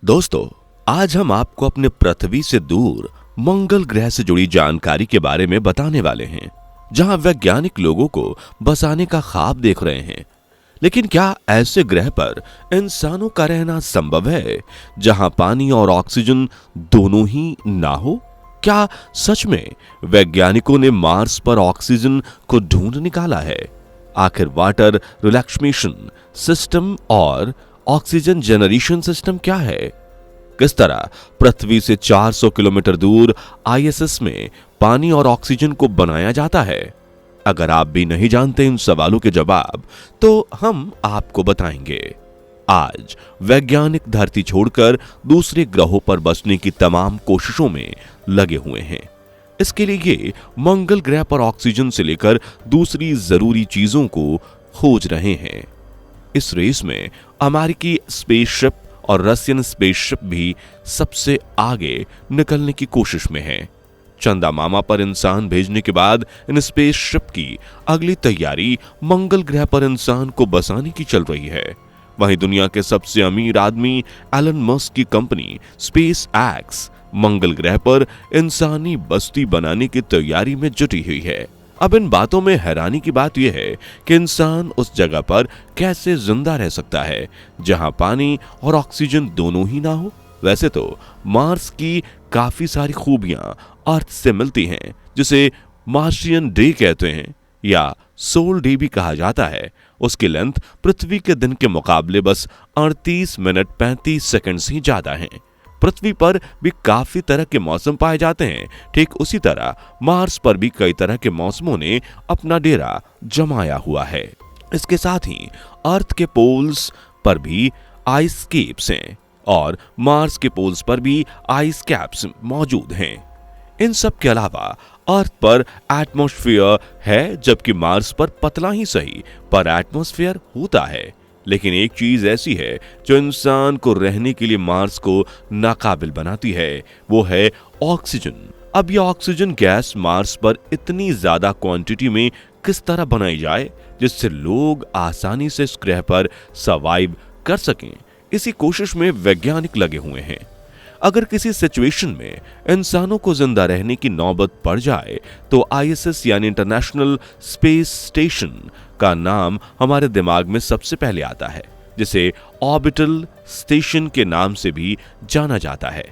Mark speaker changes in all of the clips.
Speaker 1: दोस्तों, आज हम आपको अपने पृथ्वी से दूर मंगल ग्रह से जुड़ी जानकारी के बारे में बताने वाले हैं, जहां वैज्ञानिक लोगों को बसाने का ख्वाब देख रहे हैं। लेकिन क्या ऐसे ग्रह पर इंसानों का रहना संभव है, जहां पानी और ऑक्सीजन दोनों ही ना हो? क्या सच में वैज्ञानिकों ने मार्स पर ऑक्सीजन को ढूंढ निकाला है? आखिर वाटर रिलैक्सेशन सिस्टम और ऑक्सीजन जनरेशन सिस्टम क्या है? किस तरह पृथ्वी से 400 किलोमीटर दूर आईएसएस में पानी और ऑक्सीजन को बनाया जाता है? अगर आप भी नहीं जानते इन सवालों के जवाब, तो हम आपको बताएंगे। आज वैज्ञानिक धरती छोड़कर दूसरे ग्रहों पर बसने की तमाम कोशिशों में लगे हुए हैं। इसके लिए ये मंगल ग्रह पर ऑक्सीजन से लेकर दूसरी जरूरी चीजों को खोज रहे हैं। इस रेस में अमेरिकी स्पेसशिप और रशियन स्पेसशिप भी सबसे आगे निकलने की कोशिश में हैं। चंदा मामा पर इंसान भेजने के बाद इन स्पेसशिप की अगली तैयारी मंगल ग्रह पर इंसान को बसाने की चल रही है। वहीं दुनिया के सबसे अमीर आदमी एलन मस्क की कंपनी स्पेस एक्स मंगल ग्रह पर इंसानी बस्ती बनाने की तैयारी में जुटी हुई है। अब इन बातों में हैरानी की बात यह है कि इंसान उस जगह पर कैसे जिंदा रह सकता है जहां पानी और ऑक्सीजन दोनों ही ना हो। वैसे तो मार्स की काफी सारी खूबियां अर्थ से मिलती हैं, जिसे मार्शियन डे कहते हैं या सोल डे भी कहा जाता है। उसकी लेंथ पृथ्वी के दिन के मुकाबले बस 38 मिनट 35 सेकंड ही ज्यादा है। पृथ्वी पर भी काफी तरह के मौसम पाए जाते हैं। ठीक उसी तरह मार्स पर भी कई तरह के मौसमों ने अपना डेरा जमाया हुआ है। इसके साथ ही अर्थ के पोल्स पर भी आइस कैप्स हैं और मार्स के पोल्स पर भी आइस कैप्स मौजूद हैं। इन सब के अलावा अर्थ पर एटमॉस्फेयर है, जबकि मार्स पर पतला ही सही पर एटमॉस्फेयर होता है। लेकिन एक चीज ऐसी है जो इंसान को रहने के लिए मार्स को नाकाबिल बनाती है, वो है ऑक्सीजन। अब यह ऑक्सीजन गैस मार्स पर इतनी ज्यादा क्वांटिटी में किस तरह बनाई जाए जिससे लोग आसानी से इस ग्रह पर सर्वाइव कर सकें, इसी कोशिश में वैज्ञानिक लगे हुए हैं। अगर किसी सिचुएशन में इंसानों को जिंदा रहने की नौबत पड़ जाए तो आईएसएस यानी इंटरनेशनल स्पेस स्टेशन का नाम हमारे दिमाग में सबसे पहले आता है, जिसे ऑर्बिटल स्टेशन के नाम से भी जाना जाता है।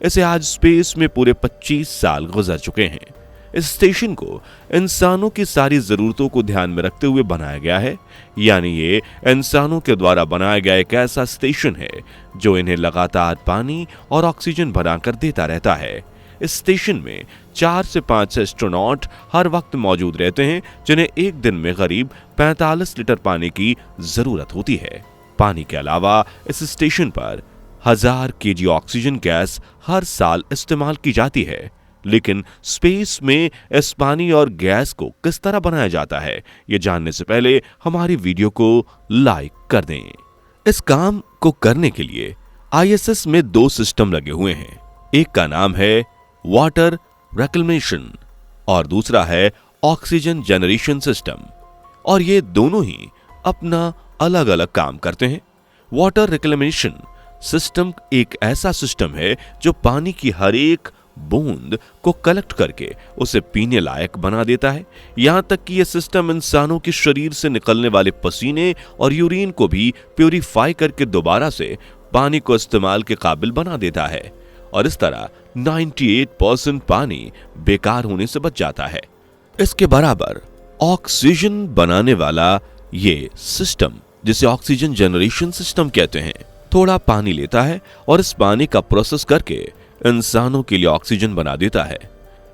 Speaker 1: इसे आज स्पेस में पूरे 25 साल गुजर चुके हैं। इस स्टेशन को इंसानों की सारी जरूरतों को ध्यान में रखते हुए बनाया गया है, यानी ये इंसानों के द्वारा बनाया गया एक ऐसा स्टेशन है जो इन्हें लगातार पानी और ऑक्सीजन बनाकर देता रहता है। इस स्टेशन में 4 से 5 एस्ट्रोनॉट हर वक्त मौजूद रहते हैं, जिन्हें एक दिन में करीब 45 लीटर पानी की जरूरत होती है। पानी के अलावा इस स्टेशन पर 1000 केजी ऑक्सीजन गैस हर साल इस्तेमाल की जाती है। लेकिन स्पेस में इस पानी और गैस को किस तरह बनाया जाता है, ये जानने से पहले हमारी वीडियो को लाइक कर दें। इस काम को करने के लिए आईएसएस में 2 सिस्टम लगे हुए हैं। एक का नाम है वाटर रिक्लेमेशन और दूसरा है ऑक्सीजन जनरेशन सिस्टम, और ये दोनों ही अपना अलग अलग काम करते हैं। वाटर रिक्लेमेशन सिस्टम एक ऐसा सिस्टम है जो पानी की हर एक बूंद को कलेक्ट करके उसे पीने लायक बना देता है। यहां तक कि यह सिस्टम इंसानों के शरीर से निकलने वाले पसीने और यूरिन को भी प्यूरिफाई करके दोबारा से पानी को इस्तेमाल के काबिल बना देता है, और इस तरह 98% पानी बेकार होने से बच जाता है। इसके बराबर ऑक्सीजन बनाने वाला ये सिस्टम, जिसे ऑक्सीजन जनरेशन सिस्टम कहते हैं, थोड़ा पानी लेता है और इस पानी का प्रोसेस करके इंसानों के लिए ऑक्सीजन बना देता है।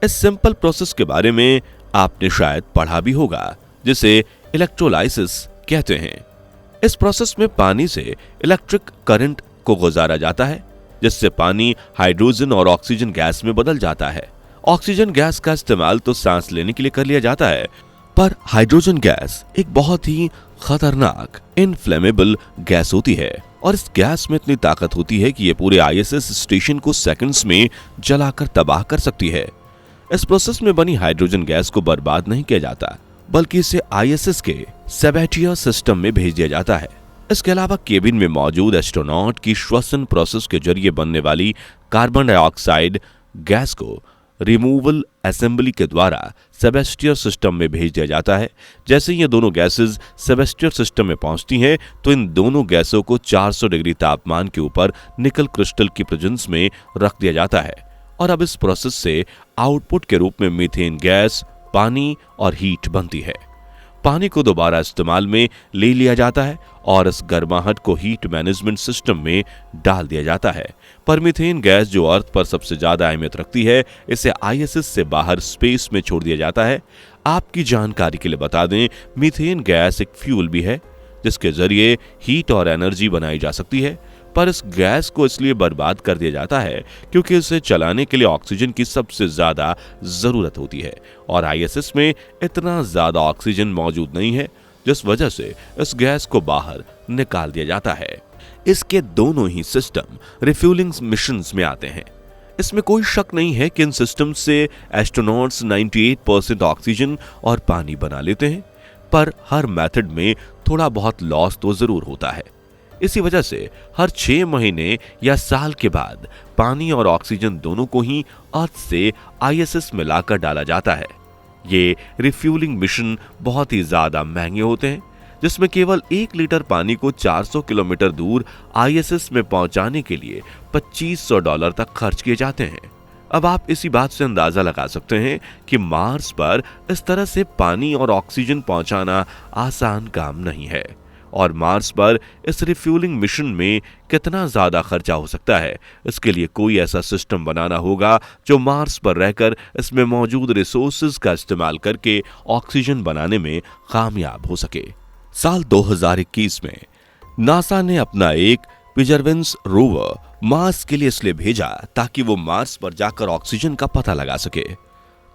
Speaker 1: इस सिंपल प्रोसेस के बारे में आपने शायद पढ़ा भी होगा, जिसे इलेक्ट्रोलाइसिस कहते हैं। इस प्रोसेस में पानी से इलेक्ट्रिक करंट को गुजारा जाता है, जिससे पानी हाइड्रोजन और ऑक्सीजन गैस में बदल जाता है। ऑक्सीजन गैस का इस्तेमाल तो सांस लेने के लिए कर लिया जाता है, पर हाइड्रोजन गैस एक बहुत ही खतरनाक इनफ्लेमेबल गैस होती है, और इस गैस में इतनी ताकत होती है कि यह पूरे आईएसएस स्टेशन को सेकंड्स में जलाकर तबाह कर सकती है। इस प्रोसेस में बनी हाइड्रोजन गैस को बर्बाद नहीं किया जाता, बल्कि इसे आईएसएस के सेबेटियर सिस्टम में भेज दिया जाता है। इसके अलावा केबिन में मौजूद एस्ट्रोनॉट की श्वसन प्रोसेस के जरिए बनने वाली कार्बन डाइऑक्साइड गैस को रिमूवल असेंबली के द्वारा सेबेस्टियर सिस्टम में भेज दिया जाता है। जैसे ही ये दोनों गैसेस सेबेस्टियर सिस्टम में पहुंचती हैं तो इन दोनों गैसों को 400 डिग्री तापमान के ऊपर निकल क्रिस्टल की प्रेजेंस में रख दिया जाता है और अब इस प्रोसेस से आउटपुट के रूप में मीथेन गैस, पानी और हीट बनती है। पानी को दोबारा इस्तेमाल में ले लिया जाता है और इस गर्माहट को हीट मैनेजमेंट सिस्टम में डाल दिया जाता है। पर मीथेन गैस जो अर्थ पर सबसे ज्यादा अहमियत रखती है, इसे आईएसएस से बाहर स्पेस में छोड़ दिया जाता है। आपकी जानकारी के लिए बता दें, मीथेन गैस एक फ्यूल भी है जिसके जरिए हीट और एनर्जी बनाई जा सकती है, पर इस गैस को इसलिए बर्बाद कर दिया जाता है क्योंकि इसे चलाने के लिए ऑक्सीजन की सबसे ज्यादा जरूरत होती है और आईएसएस में इतना ज्यादा ऑक्सीजन मौजूद नहीं है, जिस वजह से इस गैस को बाहर निकाल दिया जाता है। इसके दोनों ही सिस्टम रिफ्यूलिंग मिशंस में आते हैं। इसमें कोई शक नहीं है कि इन सिस्टम से एस्ट्रोनॉट्स 98% ऑक्सीजन और पानी बना लेते हैं, पर हर मेथड में थोड़ा बहुत लॉस तो जरूर होता है। इसी वजह से हर 6 महीने या साल के बाद पानी और ऑक्सीजन दोनों को ही अर्थ से आईएसएस में लाकर डाला जाता है। ये रिफ्यूलिंग मिशन बहुत ही ज्यादा महंगे होते हैं, जिसमें केवल 1 लीटर पानी को 400 किलोमीटर दूर आईएसएस में पहुंचाने के लिए $2500 तक खर्च किए जाते हैं। अब आप इसी बात से अंदाजा लगा सकते हैं कि मार्स पर इस तरह से पानी और ऑक्सीजन पहुंचाना आसान काम नहीं है और मार्स पर इस रिफ्यूलिंग मिशन में कितना ज्यादा खर्चा हो सकता है। इसके लिए कोई ऐसा सिस्टम बनाना होगा जो मार्स पर रहकर इसमें मौजूद रिसोर्सेज का इस्तेमाल करके ऑक्सीजन बनाने में कामयाब हो सके। साल 2021 में नासा ने अपना एक परसेवरेंस रोवर मार्स के लिए इसलिए भेजा ताकि वो मार्स पर जाकर ऑक्सीजन का पता लगा सके,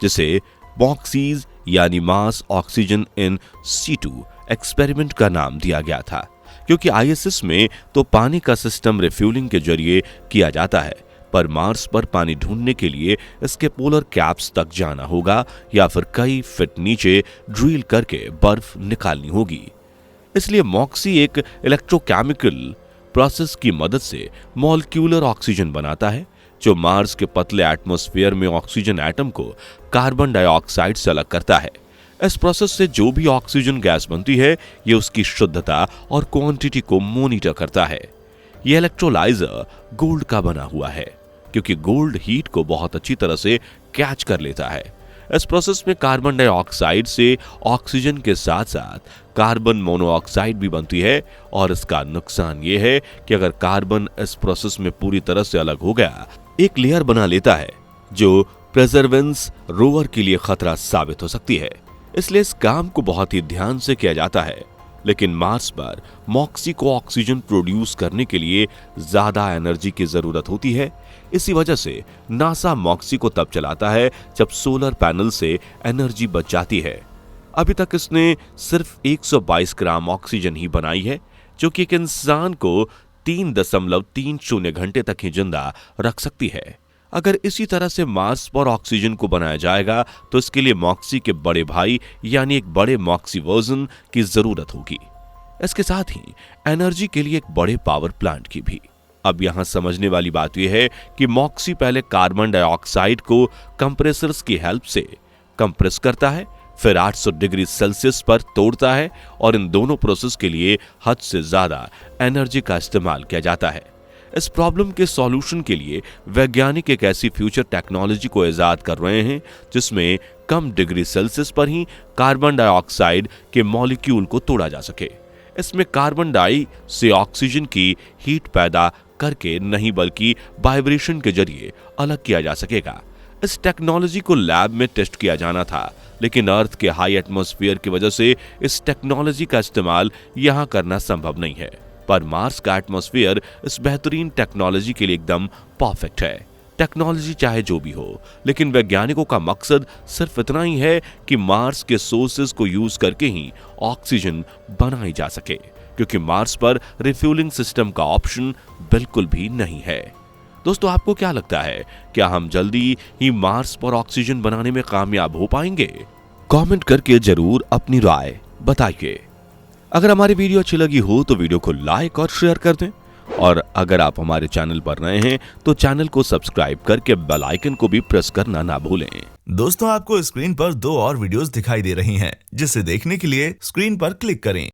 Speaker 1: जिसे मॉक्सीज यानी Mars oxygen in situ experiment का नाम दिया गया था, क्योंकि आईएसएस में तो पानी का सिस्टम रिफ्यूलिंग के जरिए किया जाता है, पर मार्स पर पानी ढूंढने के लिए इसके पोलर कैप्स तक जाना होगा या फिर कई फीट नीचे ड्रिल करके बर्फ निकालनी होगी। इसलिए मॉक्सी एक इलेक्ट्रोकेमिकल प्रोसेस की मदद से मॉलिक्यूलर ऑक्सीजन बनाता है, जो मार्स के पतले एटमॉस्फेयर में ऑक्सीजन एटम को कार्बन डाइऑक्साइड से अलग करता है। इस प्रोसेस से जो भी ऑक्सीजन गैस बनती है, ये उसकी शुद्धता और क्वांटिटी को मॉनिटर करता है। ये इलेक्ट्रोलाइजर गोल्ड का बना हुआ है, क्योंकि गोल्ड हीट को बहुत अच्छी तरह से कैच कर लेता है। इस प्रोसेस में कार्बन डाइऑक्साइड से ऑक्सीजन के साथ साथ कार्बन मोनोऑक्साइड भी बनती है और इसका नुकसान ये है कि अगर कार्बन इस प्रोसेस में पूरी तरह से अलग हो गया, एक लेयर बना लेता है जो परसेवरेंस रोवर के लिए खतरा साबित हो सकती है। इसलिए इस काम को बहुत ही ध्यान से किया जाता है। लेकिन मार्स पर मॉक्सी को ऑक्सीजन प्रोड्यूस करने के लिए ज्यादा एनर्जी की जरूरत होती है। इसी वजह से नासा मॉक्सी को तब चलाता है जब सोलर पैनल से एनर्जी बच जाती है। अभी तक इसने सिर्फ 122 ग्राम ऑक्सीजन ही बनाई है, जो कि एक इंसान को 3.30 घंटे तक ही जिंदा रख सकती है। अगर इसी तरह से मार्स पर ऑक्सीजन को बनाया जाएगा तो इसके लिए मॉक्सी के बड़े भाई यानी एक बड़े मॉक्सी वर्जन की जरूरत होगी। इसके साथ ही एनर्जी के लिए एक बड़े पावर प्लांट की भी। अब यहां समझने वाली बात यह है कि मॉक्सी पहले कार्बन डाइऑक्साइड को कंप्रेसर्स की हेल्प से कंप्रेस करता है, फिर 800 डिग्री सेल्सियस पर तोड़ता है और इन दोनों प्रोसेस के लिए हद से ज्यादा एनर्जी का इस्तेमाल किया जाता है। इस प्रॉब्लम के सॉल्यूशन के लिए वैज्ञानिक एक ऐसी फ्यूचर टेक्नोलॉजी को इजाद कर रहे हैं जिसमें कम डिग्री सेल्सियस पर ही कार्बन डाइऑक्साइड के मॉलिक्यूल को तोड़ा जा सके। इसमें कार्बन डाई से ऑक्सीजन की हीट पैदा करके नहीं बल्कि वाइब्रेशन के जरिए अलग किया जा सकेगा। इस टेक्नोलॉजी को लैब में टेस्ट किया जाना था, लेकिन अर्थ के हाई एटमॉस्फेयर की वजह से इस टेक्नोलॉजी का इस्तेमाल यहां करना संभव नहीं है। पर मार्स का एटमॉस्फेयर इस बेहतरीन टेक्नोलॉजी के लिए एकदम परफेक्ट है। टेक्नोलॉजी चाहे जो भी हो, लेकिन वैज्ञानिकों का मकसद सिर्फ इतना ही है कि मार्स के सोर्सेज को यूज करके ही ऑक्सीजन बनाई जा सके, क्योंकि मार्स पर रिफ्यूलिंग सिस्टम का ऑप्शन बिल्कुल भी नहीं है। दोस्तों, आपको क्या लगता है, क्या हम जल्दी ही मार्स पर ऑक्सीजन बनाने में कामयाब हो पाएंगे? कमेंट करके जरूर अपनी राय बताइए। अगर हमारी वीडियो अच्छी लगी हो तो वीडियो को लाइक और शेयर कर दें, और अगर आप हमारे चैनल पर नए हैं तो चैनल को सब्सक्राइब करके बेल आइकन को भी प्रेस करना ना भूलें।
Speaker 2: दोस्तों, आपको स्क्रीन पर 2 और वीडियोस दिखाई दे रही हैं, जिसे देखने के लिए स्क्रीन पर क्लिक करें।